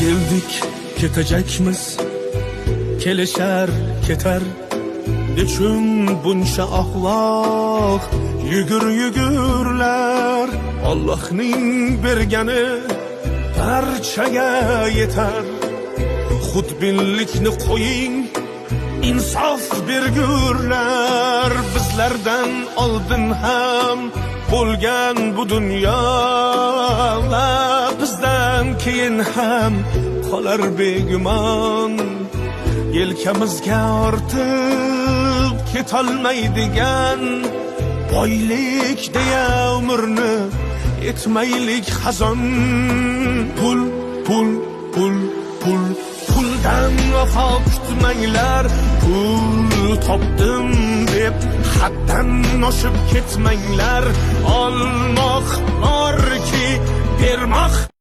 Geldik, ketecekmiz, kelişer, keter. Nechun buncha axloq yugurlar. Allohning bergani barchaga yetar. Xudbinlikni qo'ying, insof bergurlar. Bizlardan oldin ham bo'lgan bu dunyo, bizdan keyin ham qolar begumon. Yelkamizga ortib ketolmaydigan boylik deya umrni etmaylik xazon. Pul, pul, pul, pul, puldan vafo kutmanglar. Pul topdim deb haddan oshib ketmanglar. Olmoq borki bermoq